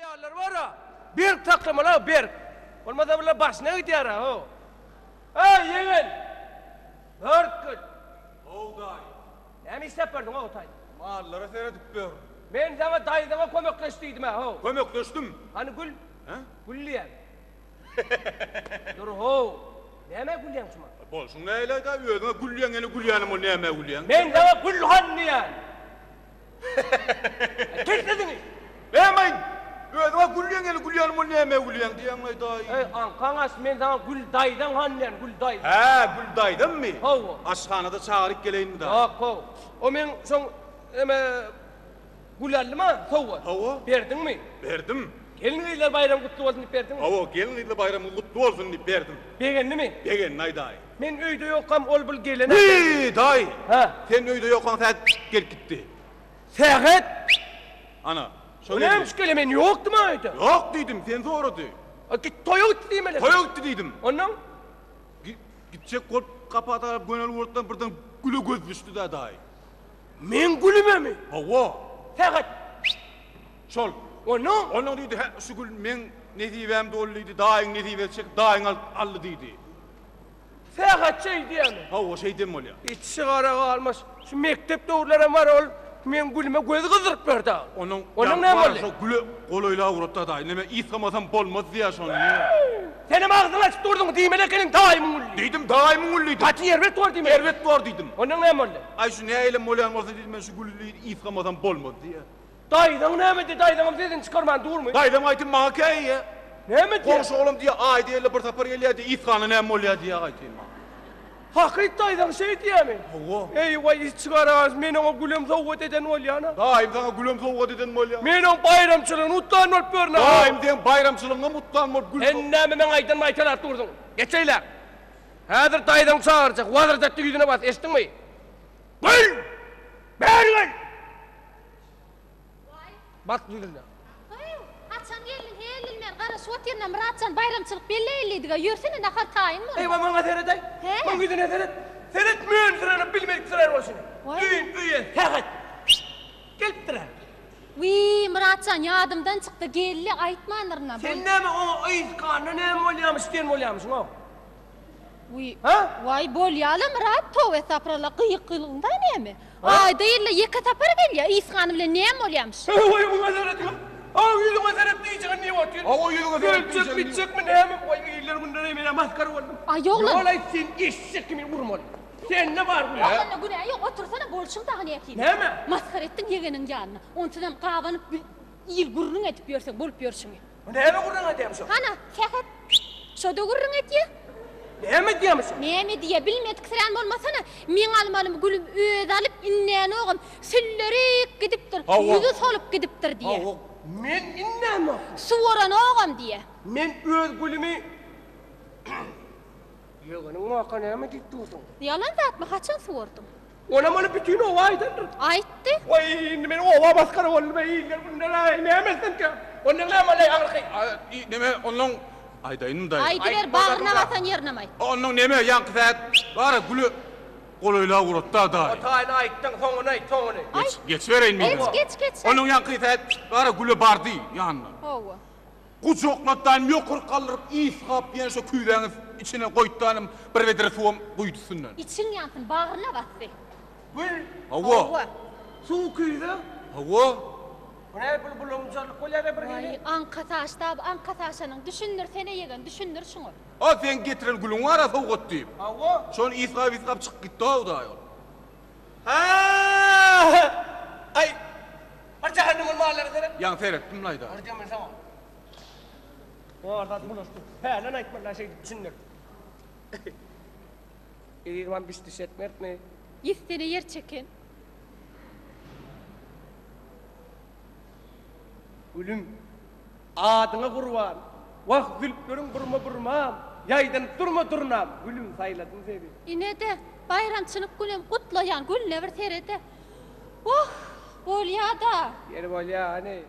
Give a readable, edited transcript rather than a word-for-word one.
ayarlar var ha. Bir takımı la bir. Olmazsa böyle başına gidiyor ha o. Hey yeğen. Dört gün. Oğday. Ne mi istep verdin o tay? Mallara seyredip ver. Ben sana dayıdama kömekleştiydim ha o. Kömekleştim. Hani gül? He? Gülleyen. Dur ho. Neme gülleyen şuma? Bolsun neyle da ödüne gülleyen ene gülleyenim o neme gülleyen. Ben sana gülhan diyen. Kes dediniz. Nemeyin. Ödüne gülleyen ene gülleyenim o neme gülleyen diyen ay dayı. Ey ankanas men sana gül daydan hannen gül day. He Güldaydın mı? Ho. Aşhanada çağırıp geleyim mi da? Yok ho. O men son gülalli ma sova. Hava. Verdin mi? Verdim. Gelin eyler bayram kutlu olsun deyip verdin mi? Hava gelin ile bayramı kutlu olsun deyip verdim. Beğendi mi? Degen ay dayı. Men öyde yokkam ol bul gelene. Hii dayı. Ha. Sen öyle yoksan sen gel gitti. Sehet. Ana. O neymiş gelemen yoktu mu öyde? Yok dedim sen zoradı. Git toyut diyeyim hele. Toya gitti dedim. Ondan? Gidecek kol kapatar gönül ortadan birden gülü göz düştü da dayı. Men gülüme mi? Hava. Sehet. Şol. Ondan? Onun dedi şu gül men ne diyeyim dolluydu dayın ne diyeyim dayın allı dedi. Sehet şey diyeyim. Hava şey dem ol ya. Hiç sigara almaz. Şu mektepte uğurlarım var ol. Men gülüme göz kızdırıp verdi. Onun ne var? Şu gülü koluyla uğrattı dayı. Neme İslamazam bolmaz diye son ya. Senin ağzını açıp durdun diyeyim elekenin daim gülü. Dedim dayımın gülüydü. Kaçı yervet var diyeyim. Ervet var dedim. Onun ne var? Ay şu ne eylem molyan varsa dedim ben şu gülü İslamazam bolmaz diye. Dayıdan ne mi? Dayıdan dedin çıkarman dur mu? Dayıdan aytım makay ya. Ne mi diye? Komşu oğlum diye ay diye bir tapar geliyor diye İslam'ın ne molya diye aytım. Hakikaten dayıdan şey diye mi? Hava. Ey vay hiç çıkaramaz. Ben o gülüm zavut eden ol yana. Dayım sana gülüm soğuğa dedin molya. Ben o bayramçılığını utlan ol pörne. Dayım diyen bayramçılığına mutlanmır gül. Enneme men aydan maytalar durdun. Geçeyler. Hazır dayıdan çağıracak. Vazır zattı yüzüne bas. Eştin mi? Gül! Ver gül! Bak yüzüne. Açan gelin helilmer qara suat yerine muratcan bayramçılık belleyliydiga yörsene nakar tayin mı? Eyvah bana seyreday. He? Bana yüzüne seyret. Seyretmeyen sırana bilmedik sırar olsun. Vay. Üyen. Sehet. Gelip tıra. Vii muratcan yadımdan çıktı gelli aytmanlarına. Sen ne mi o ayız karnı ne mi oluyormuş diyen mi oluyormuşsun o? Vii. Ha? Vay bol yalı murat tove saprala qıyık qılığında ne mi? Ay değil yeka tapar gel ya İskanı bile ne mi oluyormuş? Vay bana seyret ya. Aa yüzüne seyret diyeceğin niye var? Hava yüzüne seyret diyeceğin. Bitecek mi ne mi? Vay iyiler bundan emine maskara oldum. Ay yok lan. Olay sen eşek kimi vurmalı. Sen ne var bu? Allah'ına günah yok otursana bolşum tağını yapayım. Ne mi? Maskar ettin yegenin yanına. Ondan qavanıp il gurrun etip yörsen bolup yörsün. Ne mi kurdan edeymişsin? Hana sekat. Şoda gurrun et ya. Ne mi diymişsin? Ne mi diye bilmedik sıran olmasana. Men almalım gülüm öd alıp innen oğum süllerik gidiptir. Allah. Yüzü solup gidiptir diye. Hava. Men inne mi? Suvaran oğum diye. Men öz gülümü... Yeğenin muhakkak ne mi dik durdun? Yalan zat mı kaçan suvurdum? Ona bana bütün ova aydandır. Aytti. Vay indi men ova maskara oldum. İyiler bundan ay ne emezsin ki? Onun ne mi alay ağırkay? Neme onun ay dayım dayı. Aydiler bağrına vatan yerine may. Onun neme yankı sayat. Var ya gülü koluyla uğrattı dayı. O tayını ayttan sonunu ayt sonunu. Ay. Geç vereyim mi? Geç. Onun yankı sayat. Var ya gülü bardı yanına. Ova. Kucaklattan yokur kaldırıp iskap yani şu küydeniz içine koyuttanım bir vedre suam koyutusundan. İçin yansın bağrına bastı. Gül. Hava. Su kuydu. Hava. Bu ne bulumcarlık kolyara bir Vay geliyor. ankataşanın düşünür sene yegen düşünür şunu. O sen getiren gülün var ya soğuk deyip. Hava. Son iskap çık gitti o da yol. Ha! Ay! Parça hanımın mahalleri seyret. Yan seyrettim layda. Harcam ben sana. Orada buluştu. He lan aytmalar şey düşünür. İrman bisti setmert mi? Yistene yer çekin. Gülüm. Adına kurban. Vah gülplerin burma. Yaydan durma. Gülüm sayladın seni. Yine de bayramçılık gülüm kutlayan gül never terede. Oh, bol ya da. Yeri bol ya hani.